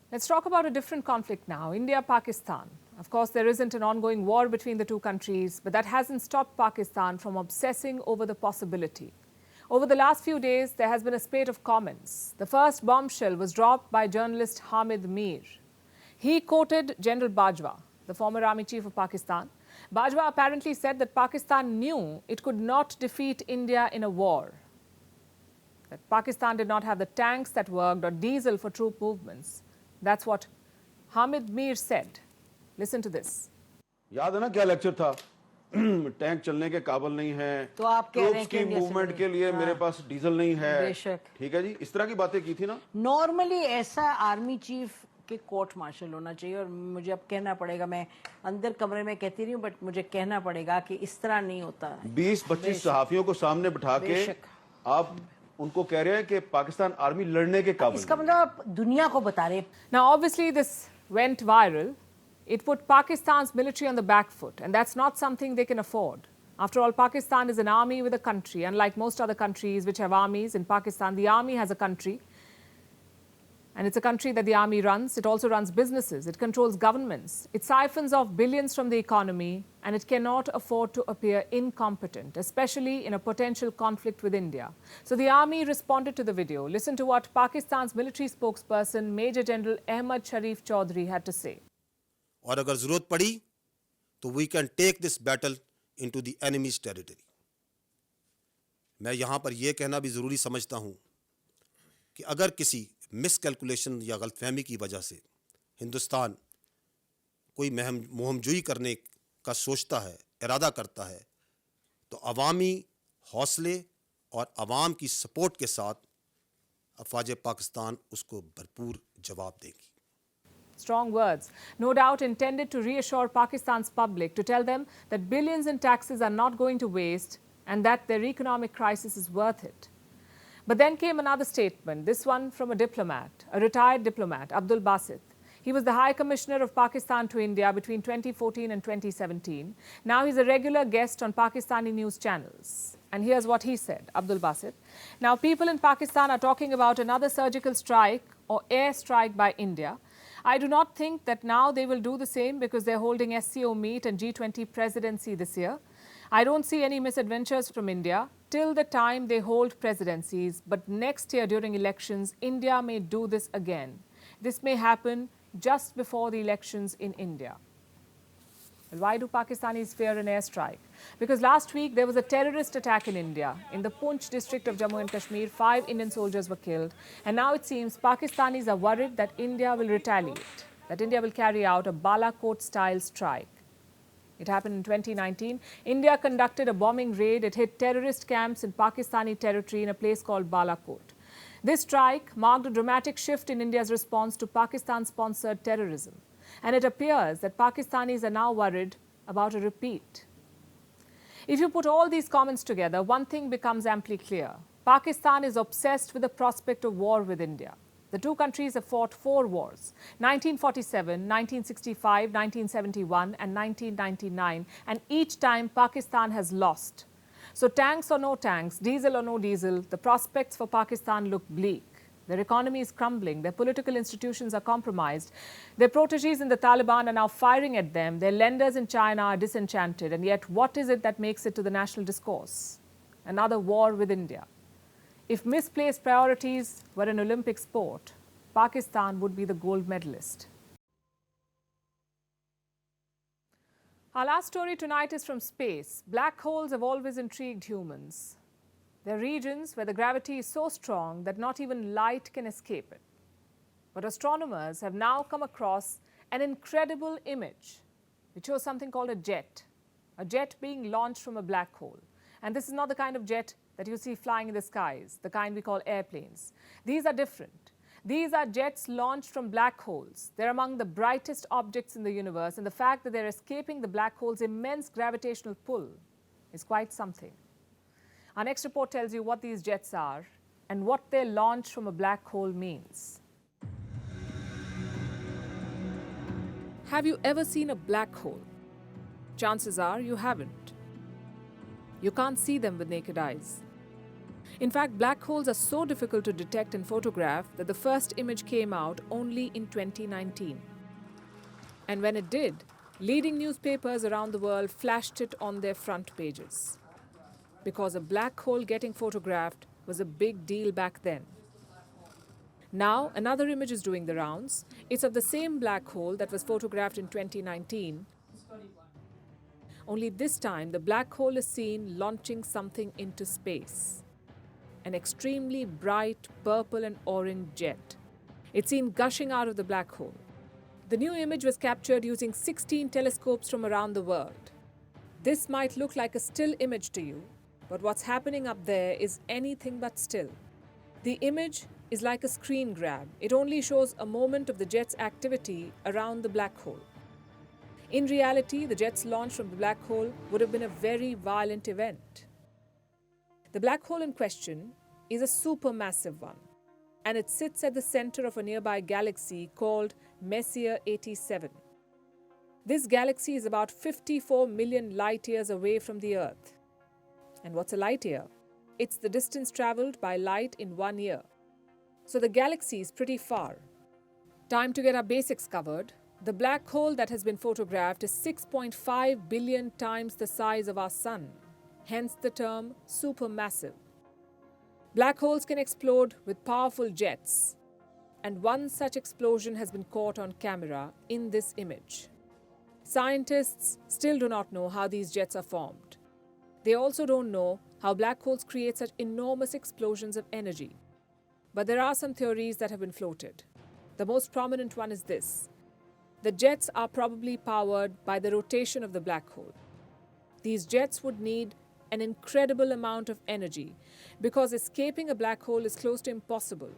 Let's talk about a different conflict now, India-Pakistan. Of course, there isn't an ongoing war between the two countries, but that hasn't stopped Pakistan from obsessing over the possibility. Over the last few days, there has been a spate of comments. The first bombshell was dropped by journalist Hamid Mir. He quoted General Bajwa, the former army chief of Pakistan. Bajwa apparently said that Pakistan knew it could not defeat India in a war, that Pakistan did not have the tanks that worked or diesel for troop movements. That's what Hamid Mir said. Listen to this. याद है ना क्या lecture था? Tank चलने के काबिल नहीं है, तो आप कह रहे हैं की मूवमेंट के लिए मेरे पास डीजल नहीं है। बेशक। ठीक है जी, इस तरह की बातें की थी ना। नॉर्मली ऐसा आर्मी चीफ के कोर्ट मार्शल होना चाहिए, और मुझे अब कहना पड़ेगा, मैं अंदर कमरे में कहती रही हूँ, बट मुझे कहना पड़ेगा कि इस तरह नहीं होता। 20-25 सहाफियों को सामने बिठा के आप उनको कह रहे हैं कि पाकिस्तान आर्मी लड़ने के काबिल। इसका मतलब आप दुनिया को बता रहे। Now, obviously, this went viral. It put Pakistan's military on the back foot, and that's not something they can afford. After all, Pakistan is an army with a country. Unlike most other countries which have armies, in Pakistan, the army has a country. And it's a country that the army runs. It also runs businesses. It controls governments. It siphons off billions from the economy, and it cannot afford to appear incompetent, especially in a potential conflict with India. So the army responded to the video. Listen to what Pakistan's military spokesperson, Major General Ahmad Sharif Chaudhry, had to say. और अगर जरूरत पड़ी तो we can take this battle into the enemy's territory. मैं यहाँ पर यह कहना भी ज़रूरी समझता हूँ कि अगर किसी मिसकैलकुलेशन या गलतफहमी की वजह से हिंदुस्तान कोई मुहिमजोई करने का सोचता है, इरादा करता है, तो अवामी हौसले और अवाम की सपोर्ट के साथ अफवाज पाकिस्तान उसको भरपूर जवाब देगी। Strong words, no doubt intended to reassure Pakistan's public, to tell them that billions in taxes are not going to waste and that their economic crisis is worth it. But then came another statement, this one from a diplomat, a retired diplomat, Abdul Basit. He was the High Commissioner of Pakistan to India between 2014 and 2017. Now he's a regular guest on Pakistani news channels. And here's what he said, Abdul Basit. Now, people in Pakistan are talking about another surgical strike or air strike by India. I do not think that now they will do the same because they're holding SCO meet and G20 presidency this year. I don't see any misadventures from India till the time they hold presidencies. But next year during elections, India may do this again. This may happen just before the elections in India. Well, why do Pakistanis fear an airstrike? Because last week there was a terrorist attack in India. In the Poonch district of Jammu and Kashmir, 5 Indian soldiers were killed. And now it seems Pakistanis are worried that India will retaliate, that India will carry out a Balakot-style strike. It happened in 2019. India conducted a bombing raid. It hit terrorist camps in Pakistani territory in a place called Balakot. This strike marked a dramatic shift in India's response to Pakistan-sponsored terrorism. And it appears that Pakistanis are now worried about a repeat. If you put all these comments together, one thing becomes amply clear. Pakistan is obsessed with the prospect of war with India. The two countries have fought 4 wars, 1947, 1965, 1971 and 1999, and each time Pakistan has lost. So tanks or no tanks, diesel or no diesel, the prospects for Pakistan look bleak. Their economy is crumbling, their political institutions are compromised, their proteges in the Taliban are now firing at them, their lenders in China are disenchanted, and yet what is it that makes it to the national discourse? Another war with India. If misplaced priorities were an Olympic sport, Pakistan would be the gold medalist. Our last story tonight is from space. Black holes have always intrigued humans. They're regions where the gravity is so strong that not even light can escape it. But astronomers have now come across an incredible image. It shows something called a jet being launched from a black hole. And this is not the kind of jet that you see flying in the skies, the kind we call airplanes. These are different. These are jets launched from black holes. They're among the brightest objects in the universe, and the fact that they're escaping the black hole's immense gravitational pull is quite something. Our next report tells you what these jets are and what their launch from a black hole means. Have you ever seen a black hole? Chances are you haven't. You can't see them with naked eyes. In fact, black holes are so difficult to detect and photograph that the first image came out only in 2019. And when it did, leading newspapers around the world flashed it on their front pages. Because a black hole getting photographed was a big deal back then. Now, another image is doing the rounds. It's of the same black hole that was photographed in 2019. Only this time, the black hole is seen launching something into space. An extremely bright purple and orange jet. It's seen gushing out of the black hole. The new image was captured using 16 telescopes from around the world. This might look like a still image to you, but what's happening up there is anything but still. The image is like a screen grab. It only shows a moment of the jet's activity around the black hole. In reality, the jet's launch from the black hole would have been a very violent event. The black hole in question is a supermassive one, and it sits at the center of a nearby galaxy called Messier 87. This galaxy is about 54 million light-years away from the Earth. And what's a light year? It's the distance traveled by light in 1 year. So the galaxy is pretty far. Time to get our basics covered. The black hole that has been photographed is 6.5 billion times the size of our Sun, hence the term supermassive. Black holes can explode with powerful jets, and one such explosion has been caught on camera in this image. Scientists still do not know how these jets are formed. They also don't know how black holes create such enormous explosions of energy. But there are some theories that have been floated. The most prominent one is this. The jets are probably powered by the rotation of the black hole. These jets would need an incredible amount of energy because escaping a black hole is close to impossible.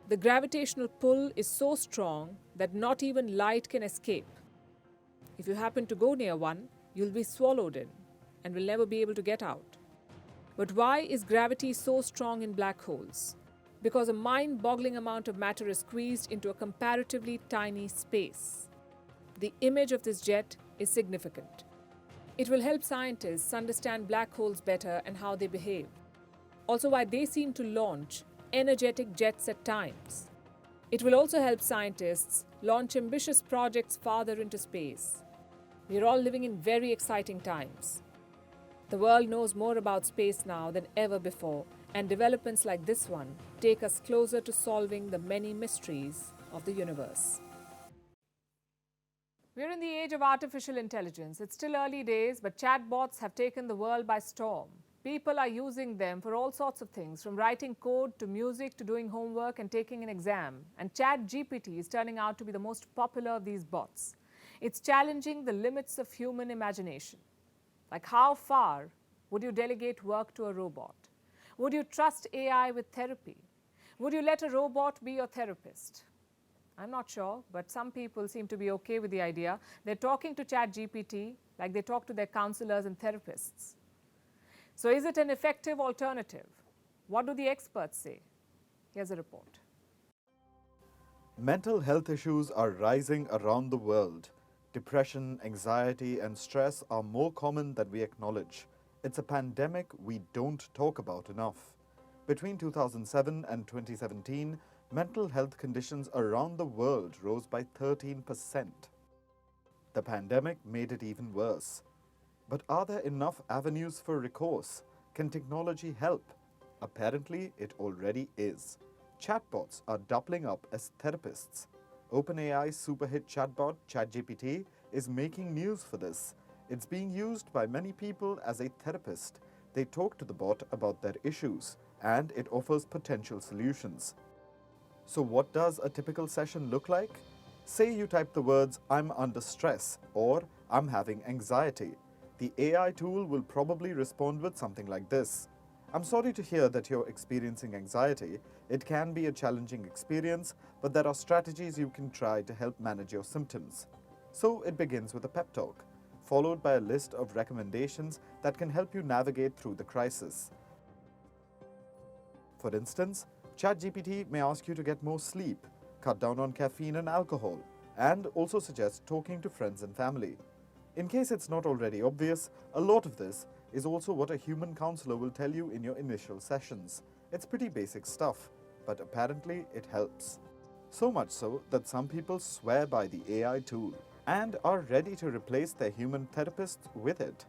The gravitational pull is so strong that not even light can escape. If you happen to go near one, you'll be swallowed in and will never be able to get out. But why is gravity so strong in black holes? Because a mind-boggling amount of matter is squeezed into a comparatively tiny space. The image of this jet is significant. It will help scientists understand black holes better and how they behave. Also, why they seem to launch energetic jets at times. It will also help scientists launch ambitious projects farther into space. We are all living in very exciting times. The world knows more about space now than ever before, and developments like this one take us closer to solving the many mysteries of the universe. We're in the age of artificial intelligence. It's still early days, but chatbots have taken the world by storm. People are using them for all sorts of things, from writing code to music to doing homework and taking an exam. And ChatGPT is turning out to be the most popular of these bots. It's challenging the limits of human imagination. Like, how far would you delegate work to a robot? Would you trust AI with therapy? Would you let a robot be your therapist? I'm not sure, but some people seem to be okay with the idea. They're talking to ChatGPT like they talk to their counselors and therapists. So is it an effective alternative? What do the experts say? Here's a report. Mental health issues are rising around the world. Depression, anxiety, and stress are more common than we acknowledge. It's a pandemic we don't talk about enough. Between 2007 and 2017, mental health conditions around the world rose by 13%. The pandemic made it even worse. But are there enough avenues for recourse? Can technology help? Apparently, it already is. Chatbots are doubling up as therapists. OpenAI's superhit chatbot, ChatGPT, is making news for this. It's being used by many people as a therapist. They talk to the bot about their issues, and it offers potential solutions. So what does a typical session look like? Say you type the words, "I'm under stress," or "I'm having anxiety." The AI tool will probably respond with something like this. "I'm sorry to hear that you're experiencing anxiety. It can be a challenging experience, but there are strategies you can try to help manage your symptoms." So it begins with a pep talk, followed by a list of recommendations that can help you navigate through the crisis. For instance, ChatGPT may ask you to get more sleep, cut down on caffeine and alcohol, and also suggest talking to friends and family. In case it's not already obvious, a lot of this is also what a human counselor will tell you in your initial sessions. It's pretty basic stuff, but apparently it helps. So much so that some people swear by the AI tool and are ready to replace their human therapists with it.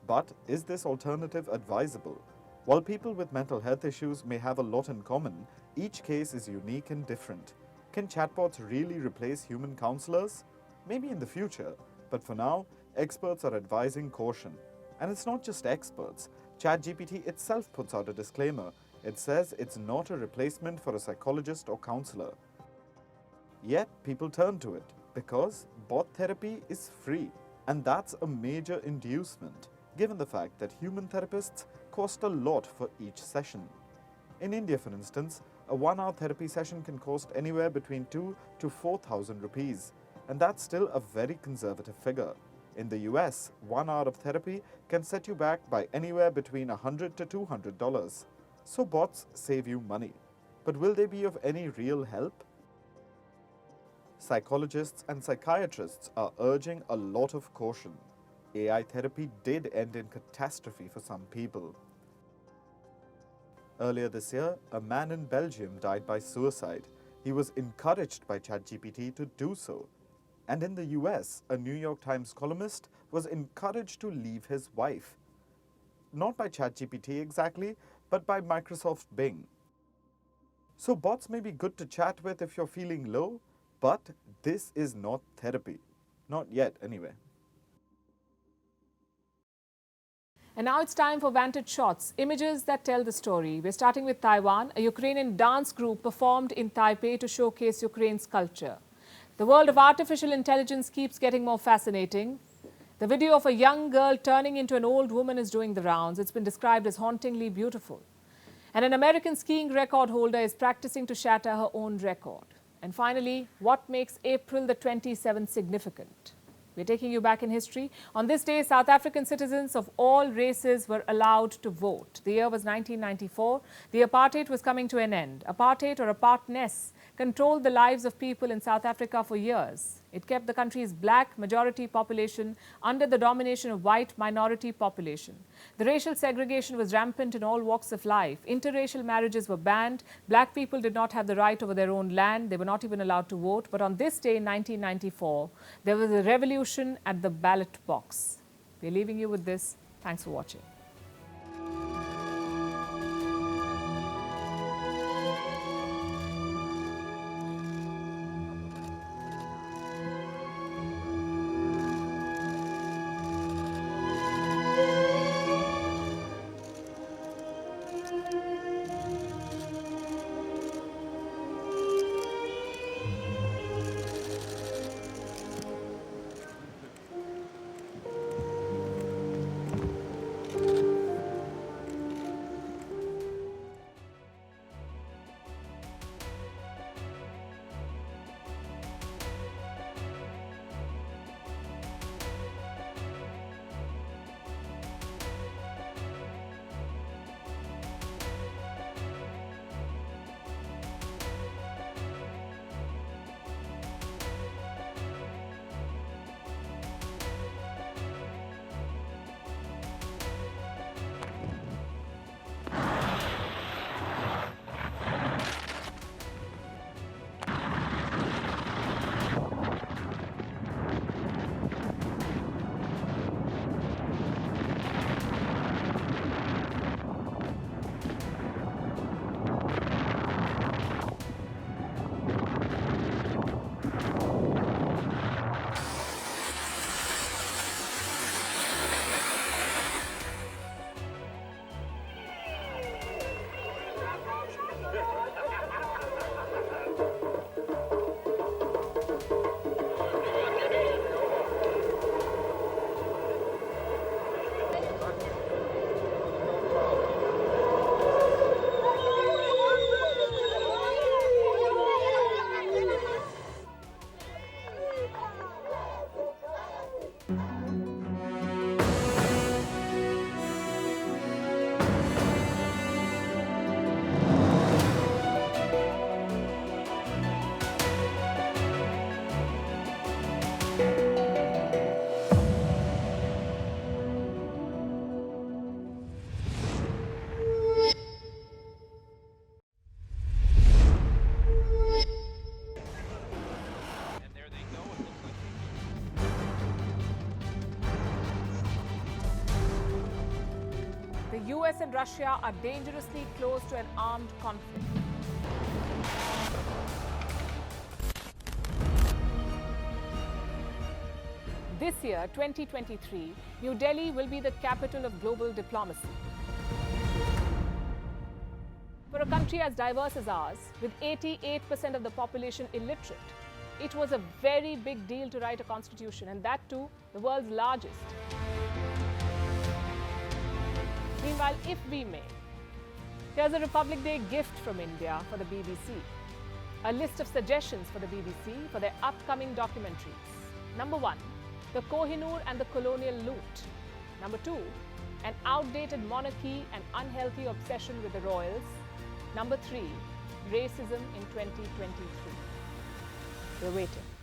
But is this alternative advisable? While people with mental health issues may have a lot in common, each case is unique and different. Can chatbots really replace human counselors? Maybe in the future, but for now, experts are advising caution. And it's not just experts. ChatGPT itself puts out a disclaimer. It says it's not a replacement for a psychologist or counselor. Yet people turn to it because bot therapy is free. And that's a major inducement, given the fact that human therapists cost a lot for each session. In India, for instance, a 1-hour therapy session can cost anywhere between 2 to 4,000 rupees, and that's still a very conservative figure. In the US, 1 hour of therapy can set you back by anywhere between $100 to $200. So bots save you money. But will they be of any real help? Psychologists and psychiatrists are urging a lot of caution. AI therapy did end in catastrophe for some people. Earlier this year, a man in Belgium died by suicide. He was encouraged by ChatGPT to do so. And in the US, a New York Times columnist was encouraged to leave his wife. Not by ChatGPT exactly, but by Microsoft Bing. So bots may be good to chat with if you're feeling low, but this is not therapy. Not yet, anyway. And now it's time for Vantage Shots, images that tell the story. We're starting with Taiwan. A Ukrainian dance group performed in Taipei to showcase Ukraine's culture. The world of artificial intelligence keeps getting more fascinating. The video of a young girl turning into an old woman is doing the rounds. It's been described as hauntingly beautiful. And an American skiing record holder is practicing to shatter her own record. And finally, what makes April the 27th significant? We're taking you back in history. On this day, South African citizens of all races were allowed to vote. The year was 1994. The apartheid was coming to an end. Apartheid, or apartness, controlled the lives of people in South Africa for years. It kept the country's black majority population under the domination of white minority population. The racial segregation was rampant in all walks of life. Interracial marriages were banned. Black people did not have the right over their own land. They were not even allowed to vote. But on this day in 1994, there was a revolution at the ballot box. We're leaving you with this. Thanks for watching. US and Russia are dangerously close to an armed conflict. This year, 2023, New Delhi will be the capital of global diplomacy. For a country as diverse as ours, with 88% of the population illiterate, it was a very big deal to write a constitution, and that too, the world's largest. Meanwhile, if we may, here's a Republic Day gift from India for the BBC. A list of suggestions for the BBC for their upcoming documentaries. Number 1, the Kohinoor and the colonial loot. Number 2, an outdated monarchy and unhealthy obsession with the royals. Number 3, racism in 2023. We're waiting.